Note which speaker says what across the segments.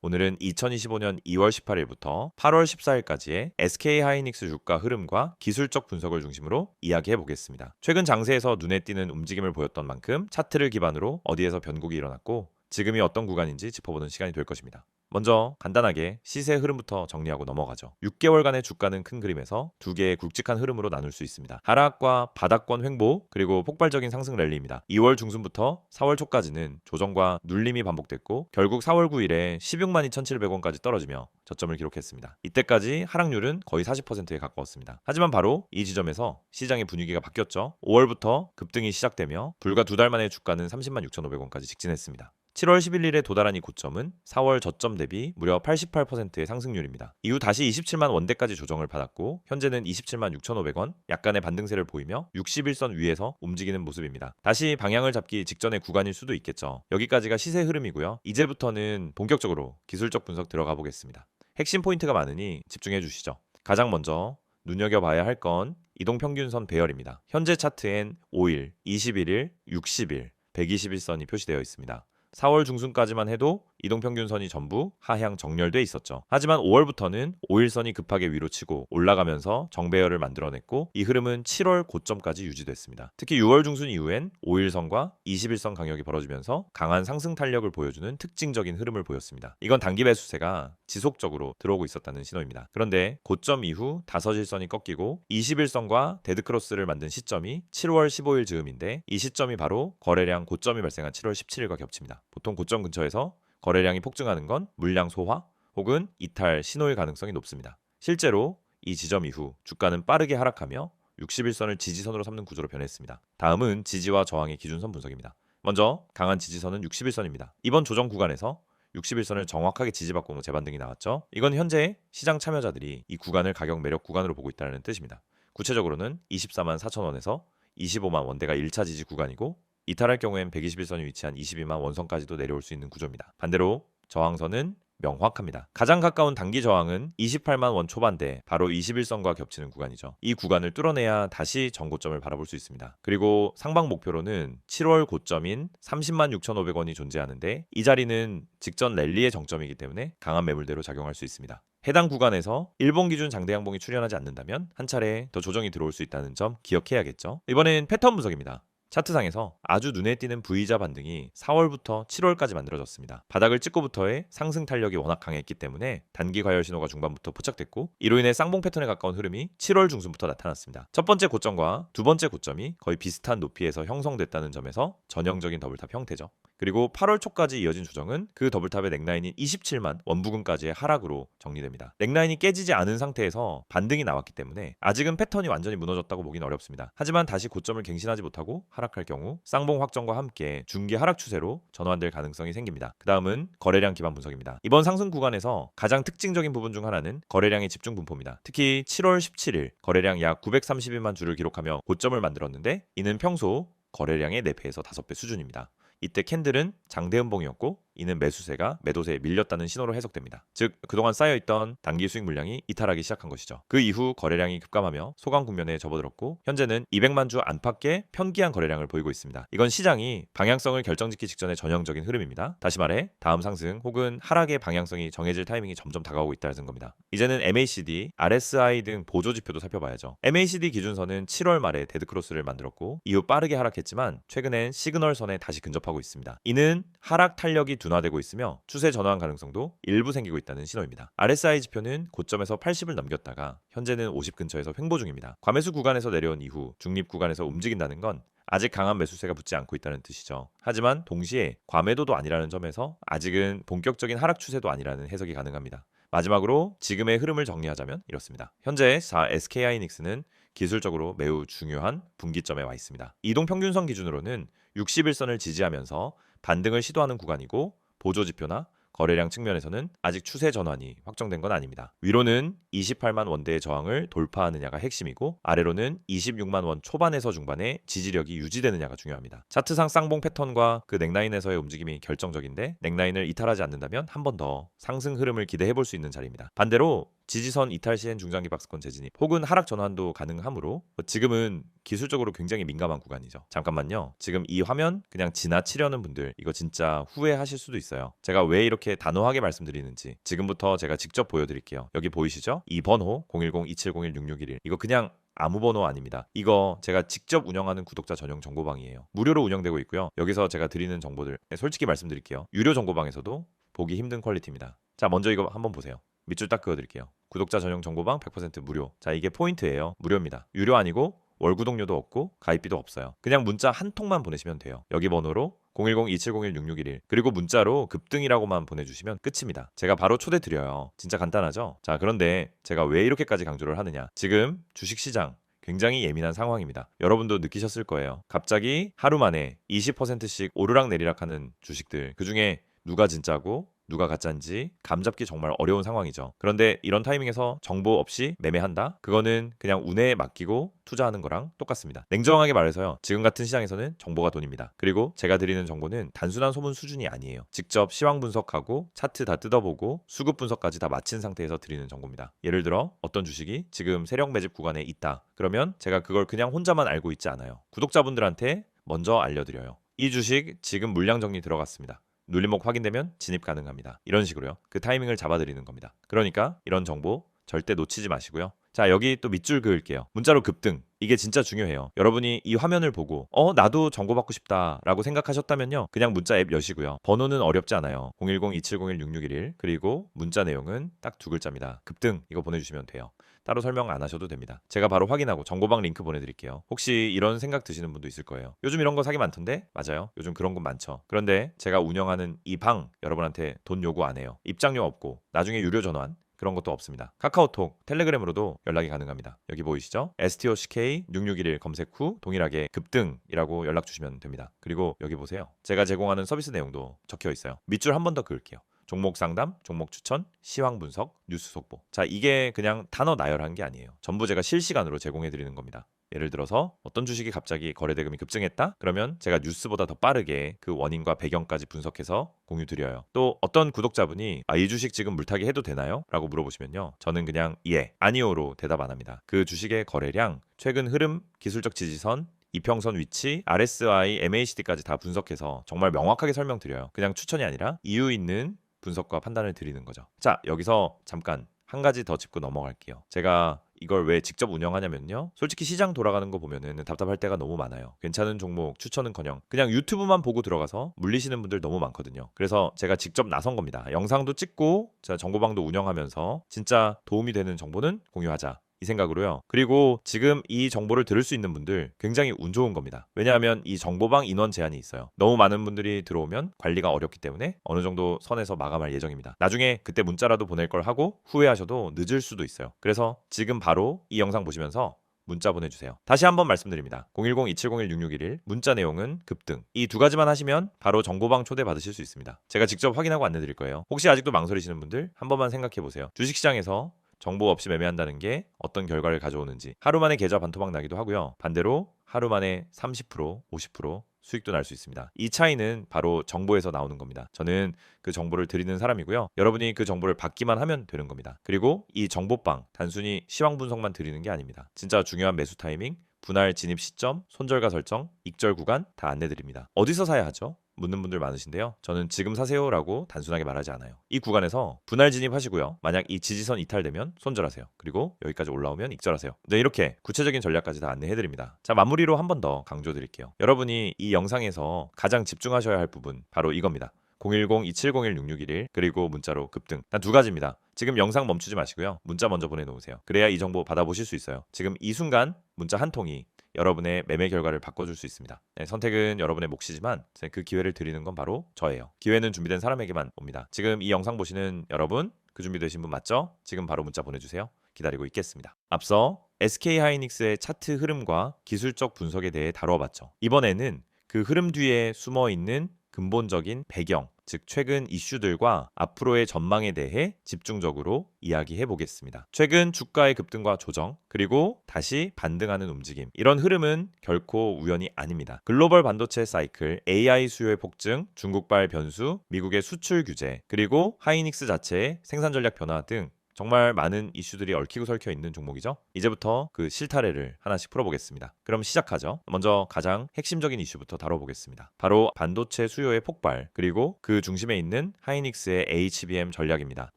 Speaker 1: 오늘은 2025년 2월 18일부터 8월 14일까지의 SK하이닉스 주가 흐름과 기술적 분석을 중심으로 이야기해 보겠습니다. 최근 장세에서 눈에 띄는 움직임을 보였던 만큼 차트를 기반으로 어디에서 변곡이 일어났고 지금이 어떤 구간인지 짚어보는 시간이 될 것입니다. 먼저 간단하게 시세 흐름부터 정리하고 넘어가죠. 6개월간의 주가는 큰 그림에서 두 개의 굵직한 흐름으로 나눌 수 있습니다. 하락과 바닥권 횡보 그리고 폭발적인 상승 랠리입니다. 2월 중순부터 4월 초까지는 조정과 눌림이 반복됐고 결국 4월 9일에 16만 2,700원까지 떨어지며 저점을 기록했습니다. 이때까지 하락률은 거의 40%에 가까웠습니다. 하지만 바로 이 지점에서 시장의 분위기가 바뀌었죠. 5월부터 급등이 시작되며 불과 두 달 만에 주가는 30만 6,500원까지 직진했습니다. 7월 11일에 도달한 이 고점은 4월 저점 대비 무려 88%의 상승률입니다. 이후 다시 27만 원대까지 조정을 받았고 현재는 27만 6,500원 약간의 반등세를 보이며 61선 위에서 움직이는 모습입니다. 다시 방향을 잡기 직전의 구간일 수도 있겠죠. 여기까지가 시세 흐름이고요. 이제부터는 본격적으로 기술적 분석 들어가 보겠습니다. 핵심 포인트가 많으니 집중해 주시죠. 가장 먼저 눈여겨봐야 할 건 이동평균선 배열입니다. 현재 차트엔 5일, 21일, 60일, 121선이 표시되어 있습니다. 4월 중순까지만 해도 이동평균선이 전부 하향 정렬돼 있었죠. 하지만 5월부터는 5일선이 급하게 위로 치고 올라가면서 정배열을 만들어냈고 이 흐름은 7월 고점까지 유지됐습니다. 특히 6월 중순 이후엔 5일선과 21선 강역이 벌어지면서 강한 상승 탄력을 보여주는 특징적인 흐름을 보였습니다. 이건 단기 매수세가 지속적으로 들어오고 있었다는 신호입니다. 그런데 고점 이후 5일선이 꺾이고 21선과 데드크로스를 만든 시점이 7월 15일 즈음인데 이 시점이 바로 거래량 고점이 발생한 7월 17일과 겹칩니다. 보통 고점 근처에서 거래량이 폭증하는 건 물량 소화 혹은 이탈 신호일 가능성이 높습니다. 실제로 이 지점 이후 주가는 빠르게 하락하며 61선을 지지선으로 삼는 구조로 변했습니다. 다음은 지지와 저항의 기준선 분석입니다. 먼저 강한 지지선은 61선입니다. 이번 조정 구간에서 61선을 정확하게 지지받고 재반등이 나왔죠. 이건 현재 시장 참여자들이 이 구간을 가격 매력 구간으로 보고 있다는 뜻입니다. 구체적으로는 24만 4천원에서 25만 원대가 1차 지지 구간이고 이탈할 경우엔 121선이 위치한 22만 원선까지도 내려올 수 있는 구조입니다. 반대로 저항선은 명확합니다. 가장 가까운 단기 저항은 28만 원 초반대 바로 21선과 겹치는 구간이죠. 이 구간을 뚫어내야 다시 전고점을 바라볼 수 있습니다. 그리고 상방 목표로는 7월 고점인 30만 6,500원이 존재하는데 이 자리는 직전 랠리의 정점이기 때문에 강한 매물대로 작용할 수 있습니다. 해당 구간에서 일본 기준 장대 양봉이 출현하지 않는다면 한 차례 더 조정이 들어올 수 있다는 점 기억해야겠죠. 이번엔 패턴 분석입니다. 차트상에서 아주 눈에 띄는 V자 반등이 4월부터 7월까지 만들어졌습니다. 바닥을 찍고부터의 상승 탄력이 워낙 강했기 때문에 단기 과열 신호가 중반부터 포착됐고 이로 인해 쌍봉 패턴에 가까운 흐름이 7월 중순부터 나타났습니다. 첫 번째 고점과 두 번째 고점이 거의 비슷한 높이에서 형성됐다는 점에서 전형적인 더블탑 형태죠. 그리고 8월 초까지 이어진 조정은 그 더블탑의 넥라인인 27만 원 부근까지의 하락으로 정리됩니다. 넥라인이 깨지지 않은 상태에서 반등이 나왔기 때문에 아직은 패턴이 완전히 무너졌다고 보기는 어렵습니다. 하지만 다시 고점을 갱신하지 못하고 하락할 경우 쌍봉 확정과 함께 중기 하락 추세로 전환될 가능성이 생깁니다. 그 다음은 거래량 기반 분석입니다. 이번 상승 구간에서 가장 특징적인 부분 중 하나는 거래량의 집중 분포입니다. 특히 7월 17일 거래량 약 932만 주를 기록하며 고점을 만들었는데 이는 평소 거래량의 4배에서 5배 수준입니다. 이때 캔들은 장대음봉이었고 이는 매수세가 매도세에 밀렸다는 신호로 해석됩니다. 즉 그동안 쌓여있던 단기 수익 물량이 이탈하기 시작한 것이죠. 그 이후 거래량이 급감하며 소강 국면에 접어들었고 현재는 200만 주 안팎의 편기한 거래량을 보이고 있습니다. 이건 시장이 방향성을 결정짓기 직전의 전형적인 흐름입니다. 다시 말해 다음 상승 혹은 하락의 방향성이 정해질 타이밍이 점점 다가오고 있다는 겁니다. 이제는 MACD, RSI 등 보조 지표도 살펴봐야죠. MACD 기준선은 7월 말에 데드크로스를 만들었고 이후 빠르게 하락했지만 최근엔 시그널선에 다시 근접하고 있습니다. 이는 하락 탄력이 둔화되고 있으며 추세 전환 가능성도 일부 생기고 있다는 신호입니다. RSI 지표는 고점에서 80을 넘겼다가 현재는 50 근처에서 횡보 중입니다. 과매수 구간에서 내려온 이후 중립 구간에서 움직인다는 건 아직 강한 매수세가 붙지 않고 있다는 뜻이죠. 하지만 동시에 과매도도 아니라는 점에서 아직은 본격적인 하락 추세도 아니라는 해석이 가능합니다. 마지막으로 지금의 흐름을 정리하자면 이렇습니다. 현재 SK하이닉스는 기술적으로 매우 중요한 분기점에 와 있습니다. 이동평균선 기준으로는 61선을 지지하면서 반등을 시도하는 구간이고 보조지표나 거래량 측면에서는 아직 추세 전환이 확정된 건 아닙니다. 위로는 28만 원대의 저항을 돌파하느냐가 핵심이고 아래로는 26만 원 초반에서 중반의 지지력이 유지되느냐가 중요합니다. 차트상 쌍봉 패턴과 그 넥라인에서의 움직임이 결정적인데 넥라인을 이탈하지 않는다면 한 번 더 상승 흐름을 기대해 볼 수 있는 자리입니다. 반대로 지지선 이탈 시엔 중장기 박스권 재진입 혹은 하락 전환도 가능하므로 지금은 기술적으로 굉장히 민감한 구간이죠. 잠깐만요. 지금 이 화면 그냥 지나치려는 분들 이거 진짜 후회하실 수도 있어요. 제가 왜 이렇게 단호하게 말씀드리는지 지금부터 제가 직접 보여드릴게요. 여기 보이시죠? 이 번호 010-2701-6611 이거 그냥 아무 번호 아닙니다. 이거 제가 직접 운영하는 구독자 전용 정보방이에요. 무료로 운영되고 있고요. 여기서 제가 드리는 정보들 솔직히 말씀드릴게요. 유료 정보방에서도 보기 힘든 퀄리티입니다. 자, 먼저 이거 한번 보세요. 밑줄 딱 그어드릴게요. 구독자 전용 정보방 100% 무료. 자, 이게 포인트예요. 무료입니다. 유료 아니고 월 구독료도 없고 가입비도 없어요. 그냥 문자 한 통만 보내시면 돼요. 여기 번호로 010-2701-6611 그리고 문자로 급등이라고만 보내주시면 끝입니다. 제가 바로 초대 드려요. 진짜 간단하죠? 자, 그런데 제가 왜 이렇게까지 강조를 하느냐? 지금 주식시장 굉장히 예민한 상황입니다. 여러분도 느끼셨을 거예요. 갑자기 하루 만에 20%씩 오르락내리락 하는 주식들 그중에 누가 진짜고 누가 가짜인지 감잡기 정말 어려운 상황이죠. 그런데 이런 타이밍에서 정보 없이 매매한다? 그거는 그냥 운에 맡기고 투자하는 거랑 똑같습니다. 냉정하게 말해서요. 지금 같은 시장에서는 정보가 돈입니다. 그리고 제가 드리는 정보는 단순한 소문 수준이 아니에요. 직접 시황 분석하고 차트 다 뜯어보고 수급 분석까지 다 마친 상태에서 드리는 정보입니다. 예를 들어 어떤 주식이 지금 세력 매집 구간에 있다. 그러면 제가 그걸 그냥 혼자만 알고 있지 않아요. 구독자분들한테 먼저 알려드려요. 이 주식 지금 물량 정리 들어갔습니다. 눌림목 확인되면 진입 가능합니다. 이런 식으로요. 그 타이밍을 잡아드리는 겁니다. 그러니까 이런 정보 절대 놓치지 마시고요. 자, 여기 또 밑줄 그을게요. 문자로 급등. 이게 진짜 중요해요. 여러분이 이 화면을 보고 나도 정보 받고 싶다 라고 생각하셨다면요. 그냥 문자 앱 여시고요. 번호는 어렵지 않아요. 010-2701-6611 그리고 문자 내용은 딱 두 글자입니다. 급등 이거 보내주시면 돼요. 따로 설명 안 하셔도 됩니다. 제가 바로 확인하고 정보방 링크 보내드릴게요. 혹시 이런 생각 드시는 분도 있을 거예요. 요즘 이런 거 사기 많던데? 맞아요. 요즘 그런 건 많죠. 그런데 제가 운영하는 이 방 여러분한테 돈 요구 안 해요. 입장료 없고 나중에 유료 전환 그런 것도 없습니다. 카카오톡, 텔레그램으로도 연락이 가능합니다. 여기 보이시죠? STOCK6611 검색 후 동일하게 급등이라고 연락 주시면 됩니다. 그리고 여기 보세요. 제가 제공하는 서비스 내용도 적혀 있어요. 밑줄 한 번 더 그을게요. 종목 상담, 종목 추천, 시황 분석, 뉴스 속보. 자, 이게 그냥 단어 나열한 게 아니에요. 전부 제가 실시간으로 제공해 드리는 겁니다. 예를 들어서 어떤 주식이 갑자기 거래 대금이 급증했다? 그러면 제가 뉴스보다 더 빠르게 그 원인과 배경까지 분석해서 공유 드려요. 또 어떤 구독자분이 이 주식 지금 물타기 해도 되나요? 라고 물어보시면요. 저는 그냥 예, 아니오로 대답 안 합니다. 그 주식의 거래량, 최근 흐름, 기술적 지지선, 이평선 위치, RSI, MACD까지 다 분석해서 정말 명확하게 설명드려요. 그냥 추천이 아니라 이유 있는 분석과 판단을 드리는 거죠. 자, 여기서 잠깐 한 가지 더 짚고 넘어갈게요. 제가 이걸 왜 직접 운영하냐면요. 솔직히 시장 돌아가는 거 보면은 답답할 때가 너무 많아요. 괜찮은 종목 추천은커녕 그냥 유튜브만 보고 들어가서 물리시는 분들 너무 많거든요. 그래서 제가 직접 나선 겁니다. 영상도 찍고 제가 정보방도 운영하면서 진짜 도움이 되는 정보는 공유하자. 이 생각으로요. 그리고 지금 이 정보를 들을 수 있는 분들 굉장히 운 좋은 겁니다. 왜냐하면 이 정보방 인원 제한이 있어요. 너무 많은 분들이 들어오면 관리가 어렵기 때문에 어느 정도 선에서 마감할 예정입니다. 나중에 그때 문자라도 보낼 걸 하고 후회하셔도 늦을 수도 있어요. 그래서 지금 바로 이 영상 보시면서 문자 보내주세요. 다시 한번 말씀드립니다. 010-2701-6611 문자 내용은 급등. 이 두 가지만 하시면 바로 정보방 초대 받으실 수 있습니다. 제가 직접 확인하고 안내드릴 거예요. 혹시 아직도 망설이시는 분들 한 번만 생각해 보세요. 주식시장에서 정보 없이 매매한다는 게 어떤 결과를 가져오는지 하루 만에 계좌 반토막 나기도 하고요. 반대로 하루 만에 30%, 50% 수익도 날 수 있습니다. 이 차이는 바로 정보에서 나오는 겁니다. 저는 그 정보를 드리는 사람이고요. 여러분이 그 정보를 받기만 하면 되는 겁니다. 그리고 이 정보방 단순히 시황 분석만 드리는 게 아닙니다. 진짜 중요한 매수 타이밍, 분할 진입 시점, 손절가 설정, 익절 구간 다 안내드립니다. 어디서 사야 하죠? 묻는 분들 많으신데요. 저는 지금 사세요라고 단순하게 말하지 않아요. 이 구간에서 분할 진입하시고요. 만약 이 지지선 이탈되면 손절하세요. 그리고 여기까지 올라오면 익절하세요. 네, 이렇게 구체적인 전략까지 다 안내해드립니다. 자, 마무리로 한 번 더 강조드릴게요. 여러분이 이 영상에서 가장 집중하셔야 할 부분 바로 이겁니다. 010-2701-6611 그리고 문자로 급등. 단 두 가지입니다. 지금 영상 멈추지 마시고요. 문자 먼저 보내놓으세요. 그래야 이 정보 받아보실 수 있어요. 지금 이 순간 문자 한 통이 여러분의 매매 결과를 바꿔줄 수 있습니다. 네, 선택은 여러분의 몫이지만 그 기회를 드리는 건 바로 저예요. 기회는 준비된 사람에게만 옵니다. 지금 이 영상 보시는 여러분 그 준비되신 분 맞죠? 지금 바로 문자 보내주세요. 기다리고 있겠습니다. 앞서 SK하이닉스의 차트 흐름과 기술적 분석에 대해 다뤄봤죠. 이번에는 그 흐름 뒤에 숨어있는 근본적인 배경, 즉 최근 이슈들과 앞으로의 전망에 대해 집중적으로 이야기해 보겠습니다. 최근 주가의 급등과 조정, 그리고 다시 반등하는 움직임. 이런 흐름은 결코 우연이 아닙니다. 글로벌 반도체 사이클, AI 수요의 폭증, 중국발 변수, 미국의 수출 규제, 그리고 하이닉스 자체의 생산 전략 변화 등 정말 많은 이슈들이 얽히고 설켜 있는 종목이죠. 이제부터 그 실타래를 하나씩 풀어보겠습니다. 그럼 시작하죠. 먼저 가장 핵심적인 이슈부터 다뤄보겠습니다. 바로 반도체 수요의 폭발, 그리고 그 중심에 있는 하이닉스의 HBM 전략입니다.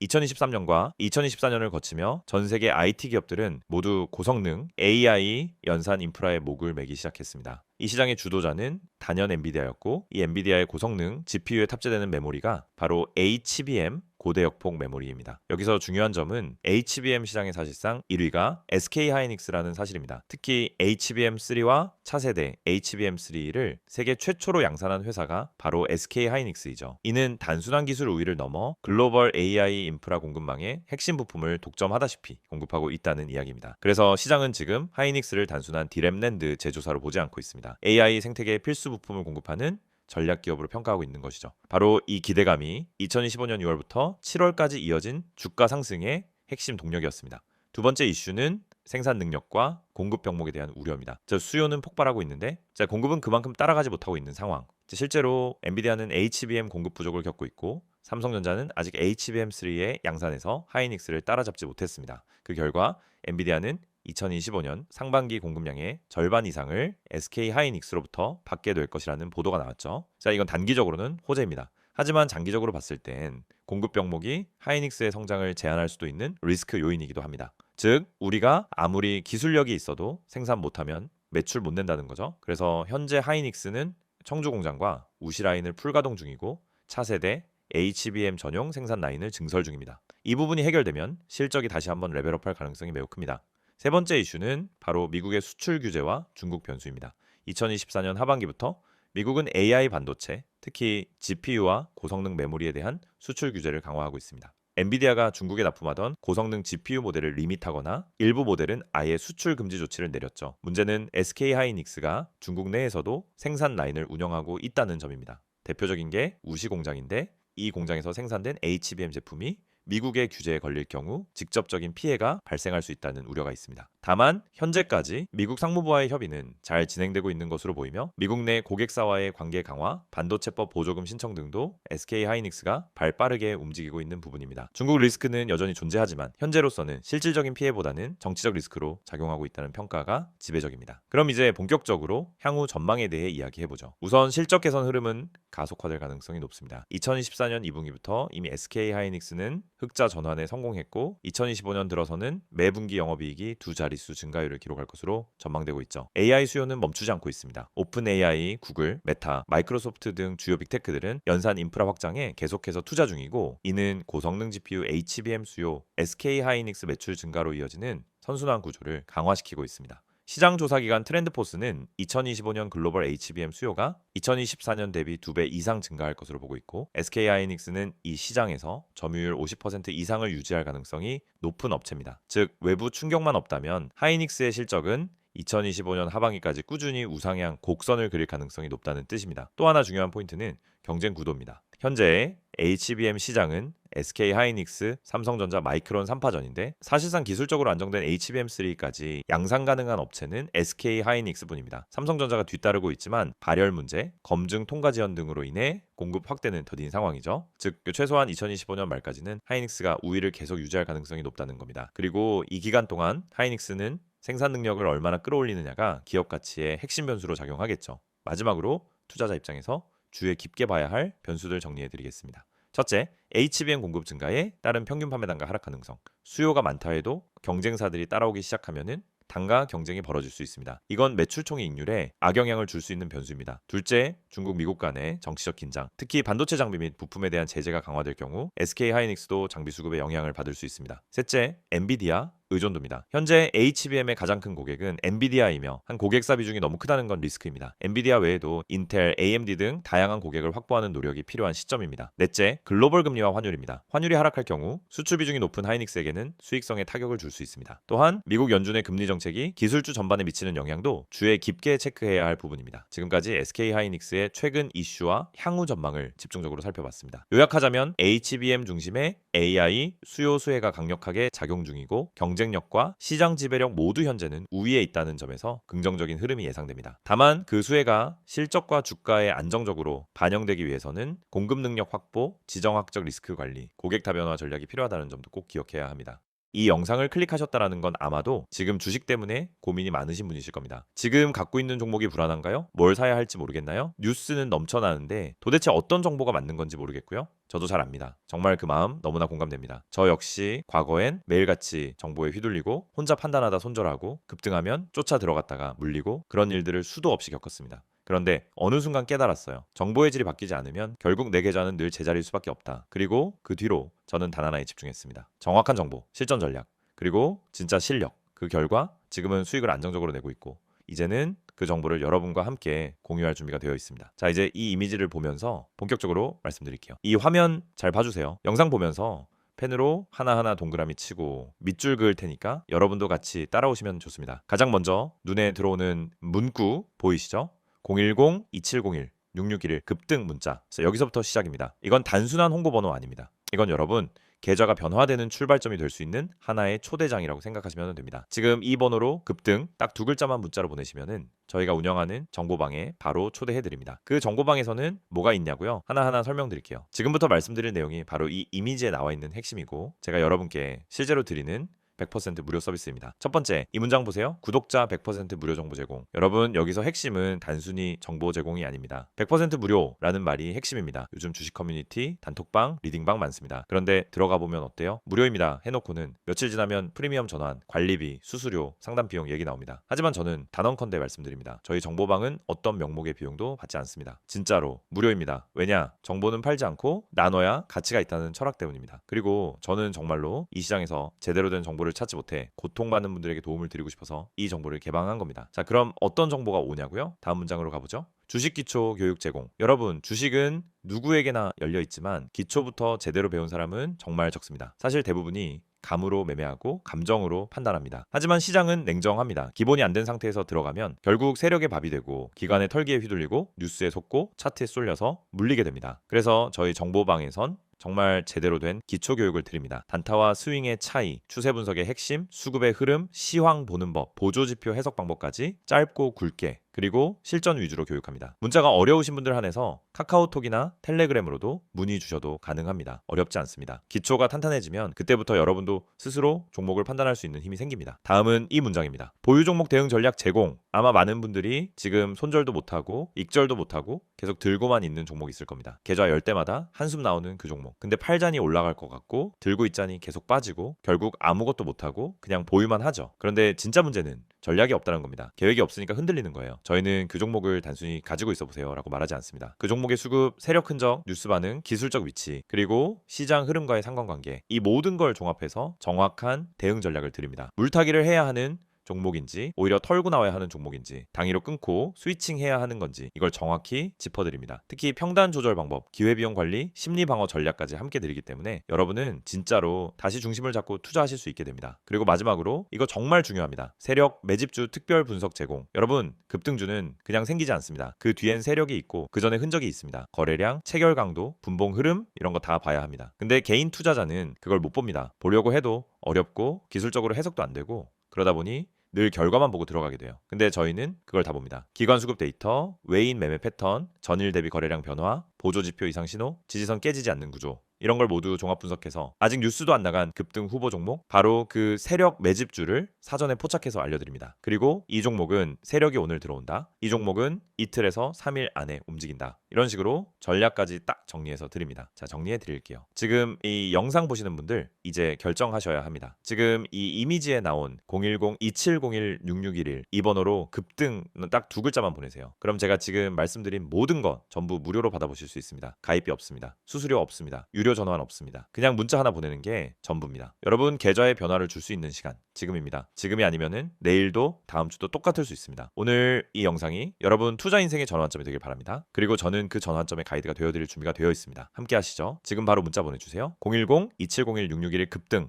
Speaker 1: 2023년과 2024년을 거치며 전 세계 IT 기업들은 모두 고성능 AI 연산 인프라에 목을 매기 시작했습니다. 이 시장의 주도자는 단연 엔비디아였고, 이 엔비디아의 고성능 GPU에 탑재되는 메모리가 바로 HBM 고대역폭 메모리입니다. 여기서 중요한 점은 HBM 시장의 사실상 1위가 SK하이닉스라는 사실입니다. 특히 HBM3와 차세대 HBM3를 세계 최초로 양산한 회사가 바로 SK하이닉스이죠. 이는 단순한 기술 우위를 넘어 글로벌 AI 인프라 공급망의 핵심 부품을 독점하다시피 공급하고 있다는 이야기입니다. 그래서 시장은 지금 하이닉스를 단순한 디램 낸드 제조사로 보지 않고 있습니다. AI 생태계의 필수 부품을 공급하는 전략 기업으로 평가하고 있는 것이죠. 바로 이 기대감이 2025년 6월부터 7월까지 이어진 주가 상승의 핵심 동력이었습니다. 두 번째 이슈는 생산 능력과 공급 병목에 대한 우려입니다. 수요는 폭발하고 있는데 공급은 그만큼 따라가지 못하고 있는 상황. 실제로 엔비디아는 HBM 공급 부족을 겪고 있고, 삼성전자는 아직 HBM3의 양산에서 하이닉스를 따라잡지 못했습니다. 그 결과 엔비디아는 2025년 상반기 공급량의 절반 이상을 SK하이닉스로부터 받게 될 것이라는 보도가 나왔죠. 이건 단기적으로는 호재입니다. 하지만 장기적으로 봤을 땐 공급 병목이 하이닉스의 성장을 제한할 수도 있는 리스크 요인이기도 합니다. 즉, 우리가 아무리 기술력이 있어도 생산 못하면 매출 못 낸다는 거죠. 그래서 현재 하이닉스는 청주 공장과 우시 라인을 풀가동 중이고, 차세대 HBM 전용 생산 라인을 증설 중입니다. 이 부분이 해결되면 실적이 다시 한번 레벨업할 가능성이 매우 큽니다. 세 번째 이슈는 바로 미국의 수출 규제와 중국 변수입니다. 2024년 하반기부터 미국은 AI 반도체, 특히 GPU와 고성능 메모리에 대한 수출 규제를 강화하고 있습니다. 엔비디아가 중국에 납품하던 고성능 GPU 모델을 리밋하거나 일부 모델은 아예 수출 금지 조치를 내렸죠. 문제는 SK하이닉스가 중국 내에서도 생산 라인을 운영하고 있다는 점입니다. 대표적인 게 우시 공장인데, 이 공장에서 생산된 HBM 제품이 미국의 규제에 걸릴 경우 직접적인 피해가 발생할 수 있다는 우려가 있습니다. 다만 현재까지 미국 상무부와의 협의는 잘 진행되고 있는 것으로 보이며, 미국 내 고객사와의 관계 강화, 반도체법 보조금 신청 등도 SK하이닉스가 발빠르게 움직이고 있는 부분입니다. 중국 리스크는 여전히 존재하지만 현재로서는 실질적인 피해보다는 정치적 리스크로 작용하고 있다는 평가가 지배적입니다. 그럼 이제 본격적으로 향후 전망에 대해 이야기해보죠. 우선 실적 개선 흐름은 가속화될 가능성이 높습니다. 2024년 2분기부터 이미 SK하이닉스는 흑자 전환에 성공했고, 2025년 들어서는 매분기 영업이익이 두 자릿수 증가율을 기록할 것으로 전망되고 있죠. AI 수요는 멈추지 않고 있습니다. 오픈 AI, 구글, 메타, 마이크로소프트 등 주요 빅테크들은 연산 인프라 확장에 계속해서 투자 중이고, 이는 고성능 GPU HBM 수요, SK하이닉스 매출 증가로 이어지는 선순환 구조를 강화시키고 있습니다. 시장 조사 기관 트렌드포스는 2025년 글로벌 HBM 수요가 2024년 대비 2배 이상 증가할 것으로 보고 있고, SK하이닉스는 이 시장에서 점유율 50% 이상을 유지할 가능성이 높은 업체입니다. 즉, 외부 충격만 없다면 하이닉스의 실적은 2025년 하반기까지 꾸준히 우상향 곡선을 그릴 가능성이 높다는 뜻입니다. 또 하나 중요한 포인트는 경쟁 구도입니다. 현재 HBM 시장은 SK하이닉스, 삼성전자, 마이크론 3파전인데, 사실상 기술적으로 안정된 HBM3까지 양산 가능한 업체는 SK하이닉스뿐입니다. 삼성전자가 뒤따르고 있지만 발열 문제, 검증 통과 지연 등으로 인해 공급 확대는 더딘 상황이죠. 즉, 최소한 2025년 말까지는 하이닉스가 우위를 계속 유지할 가능성이 높다는 겁니다. 그리고 이 기간 동안 하이닉스는 생산 능력을 얼마나 끌어올리느냐가 기업 가치의 핵심 변수로 작용하겠죠. 마지막으로 투자자 입장에서 주에 깊게 봐야 할 변수들 정리해드리겠습니다. 첫째, HBM 공급 증가에 따른 평균 판매 단가 하락 가능성. 수요가 많다 해도 경쟁사들이 따라오기 시작하면은 단가 경쟁이 벌어질 수 있습니다. 이건 매출 총이익률에 악영향을 줄 수 있는 변수입니다. 둘째, 중국 미국 간의 정치적 긴장, 특히 반도체 장비 및 부품에 대한 제재가 강화될 경우 SK하이닉스도 장비 수급에 영향을 받을 수 있습니다. 셋째, 엔비디아 의존도입니다. 현재 HBM의 가장 큰 고객은 엔비디아이며, 한 고객사 비중이 너무 크다는 건 리스크입니다. 엔비디아 외에도 인텔, AMD 등 다양한 고객을 확보하는 노력이 필요한 시점입니다. 넷째, 글로벌 금리와 환율입니다. 환율이 하락할 경우 수출 비중이 높은 하이닉스에게는 수익성에 타격을 줄 수 있습니다. 또한 미국 연준의 금리 정책이 기술주 전반에 미치는 영향도 주에 깊게 체크해야 할 부분입니다. 지금까지 SK하이닉스의 최근 이슈와 향후 전망을 집중적으로 살펴봤습니다. 요약하자면 HBM 중심의 AI 수요 수혜가 강력하게 작용 중이고, 경쟁력과 시장 지배력 모두 현재는 우위에 있다는 점에서 긍정적인 흐름이 예상됩니다. 다만 그 수혜가 실적과 주가에 안정적으로 반영되기 위해서는 공급 능력 확보, 지정학적 리스크 관리, 고객 다변화 전략이 필요하다는 점도 꼭 기억해야 합니다. 이 영상을 클릭하셨다라는 건 아마도 지금 주식 때문에 고민이 많으신 분이실 겁니다. 지금 갖고 있는 종목이 불안한가요? 뭘 사야 할지 모르겠나요? 뉴스는 넘쳐나는데 도대체 어떤 정보가 맞는 건지 모르겠고요. 저도 잘 압니다. 정말 그 마음 너무나 공감됩니다. 저 역시 과거엔 매일같이 정보에 휘둘리고 혼자 판단하다 손절하고 급등하면 쫓아 들어갔다가 물리고 그런 일들을 수도 없이 겪었습니다. 그런데 어느 순간 깨달았어요. 정보의 질이 바뀌지 않으면 결국 내 계좌는 늘 제자리일 수밖에 없다. 그리고 그 뒤로 저는 단 하나에 집중했습니다. 정확한 정보, 실전 전략, 그리고 진짜 실력. 그 결과 지금은 수익을 안정적으로 내고 있고 이제는 그 정보를 여러분과 함께 공유할 준비가 되어 있습니다. 자, 이제 이 이미지를 보면서 본격적으로 말씀드릴게요. 이 화면 잘 봐주세요. 영상 보면서 펜으로 하나하나 동그라미 치고 밑줄 그을 테니까 여러분도 같이 따라오시면 좋습니다. 가장 먼저 눈에 들어오는 문구 보이시죠? 010-2701-6611 급등 문자. 여기서부터 시작입니다. 이건 단순한 홍보번호 아닙니다. 이건 여러분 계좌가 변화되는 출발점이 될 수 있는 하나의 초대장이라고 생각하시면 됩니다. 지금 이 번호로 급등 딱 두 글자만 문자로 보내시면은 저희가 운영하는 정보방에 바로 초대해드립니다. 그 정보방에서는 뭐가 있냐고요? 하나하나 설명드릴게요. 지금부터 말씀드릴 내용이 바로 이 이미지에 나와 있는 핵심이고 제가 여러분께 실제로 드리는 100% 무료 서비스입니다. 첫 번째, 이 문장 보세요. 구독자 100% 무료 정보 제공. 여러분, 여기서 핵심은 단순히 정보 제공이 아닙니다. 100% 무료라는 말이 핵심입니다. 요즘 주식 커뮤니티, 단톡방, 리딩방 많습니다. 그런데 들어가 보면 어때요? 무료입니다. 해놓고는 며칠 지나면 프리미엄 전환, 관리비, 수수료, 상담 비용 얘기 나옵니다. 하지만 저는 단언컨대 말씀드립니다. 저희 정보방은 어떤 명목의 비용도 받지 않습니다. 진짜로 무료입니다. 왜냐? 정보는 팔지 않고 나눠야 가치가 있다는 철학 때문입니다. 그리고 저는 정말로 이 시장에서 제대로 된 정보를 찾지 못해 고통받는 분들에게 도움을 드리고 싶어서 이 정보를 개방한 겁니다. 자, 그럼 어떤 정보가 오냐고요? 다음 문장으로 가보죠. 주식 기초 교육 제공. 여러분, 주식은 누구에게나 열려 있지만 기초부터 제대로 배운 사람은 정말 적습니다. 사실 대부분이 감으로 매매하고 감정으로 판단합니다. 하지만 시장은 냉정합니다. 기본이 안 된 상태에서 들어가면 결국 세력의 밥이 되고 기관의 털기에 휘둘리고 뉴스에 속고 차트에 쏠려서 물리게 됩니다. 그래서 저희 정보방에선 정말 제대로 된 기초 교육을 드립니다. 단타와 스윙의 차이, 추세 분석의 핵심, 수급의 흐름, 시황 보는 법, 보조 지표 해석 방법까지 짧고 굵게 그리고 실전 위주로 교육합니다. 문자가 어려우신 분들 한해서 카카오톡이나 텔레그램으로도 문의 주셔도 가능합니다. 어렵지 않습니다. 기초가 탄탄해지면 그때부터 여러분도 스스로 종목을 판단할 수 있는 힘이 생깁니다. 다음은 이 문장입니다. 보유 종목 대응 전략 제공. 아마 많은 분들이 지금 손절도 못하고 익절도 못하고 계속 들고만 있는 종목이 있을 겁니다. 계좌 열 때마다 한숨 나오는 그 종목. 근데 팔자니 올라갈 것 같고 들고 있자니 계속 빠지고 결국 아무것도 못하고 그냥 보유만 하죠. 그런데 진짜 문제는 전략이 없다는 겁니다. 계획이 없으니까 흔들리는 거예요. 저희는 그 종목을 단순히 가지고 있어 보세요 라고 말하지 않습니다. 그 종목의 수급, 세력 흔적, 뉴스 반응, 기술적 위치, 그리고 시장 흐름과의 상관관계, 이 모든 걸 종합해서 정확한 대응 전략을 드립니다. 물타기를 해야 하는 종목인지 오히려 털고 나와야 하는 종목인지 당위로 끊고 스위칭해야 하는 건지 이걸 정확히 짚어드립니다. 특히 평단 조절 방법, 기회비용 관리, 심리 방어 전략까지 함께 드리기 때문에 여러분은 진짜로 다시 중심을 잡고 투자하실 수 있게 됩니다. 그리고 마지막으로 이거 정말 중요합니다. 세력 매집주 특별 분석 제공. 여러분, 급등주는 그냥 생기지 않습니다. 그 뒤엔 세력이 있고 그 전에 흔적이 있습니다. 거래량, 체결 강도, 분봉 흐름 이런 거 다 봐야 합니다. 근데 개인 투자자는 그걸 못 봅니다. 보려고 해도 어렵고 기술적으로 해석도 안 되고 그러다 보니 늘 결과만 보고 들어가게 돼요. 근데 저희는 그걸 다 봅니다. 기관 수급 데이터, 외인 매매 패턴, 전일 대비 거래량 변화, 보조 지표 이상 신호, 지지선 깨지지 않는 구조 이런 걸 모두 종합 분석해서 아직 뉴스도 안 나간 급등 후보 종목 바로 그 세력 매집주를 사전에 포착해서 알려드립니다. 그리고 이 종목은 세력이 오늘 들어온다. 이 종목은 이틀에서 3일 안에 움직인다. 이런 식으로 전략까지 딱 정리해서 드립니다. 자, 정리해 드릴게요. 지금 이 영상 보시는 분들 이제 결정하셔야 합니다. 지금 이 이미지에 나온 010-2701-6611 이 번호로 급등 딱 두 글자만 보내세요. 그럼 제가 지금 말씀드린 모든 것 전부 무료로 받아보실 수 있습니다. 가입비 없습니다. 수수료 없습니다. 유료 전화는 없습니다. 그냥 문자 하나 보내는 게 전부입니다. 여러분 계좌에 변화를 줄 수 있는 시간 지금입니다. 지금이 아니면은 내일도 다음 주도 똑같을 수 있습니다. 오늘 이 영상이 여러분 투자 인생의 전환점이 되길 바랍니다. 그리고 저는 그 전환점의 가이드가 되어드릴 준비가 되어 있습니다. 함께 하시죠. 지금 바로 문자 보내주세요. 010-2701-6611 급등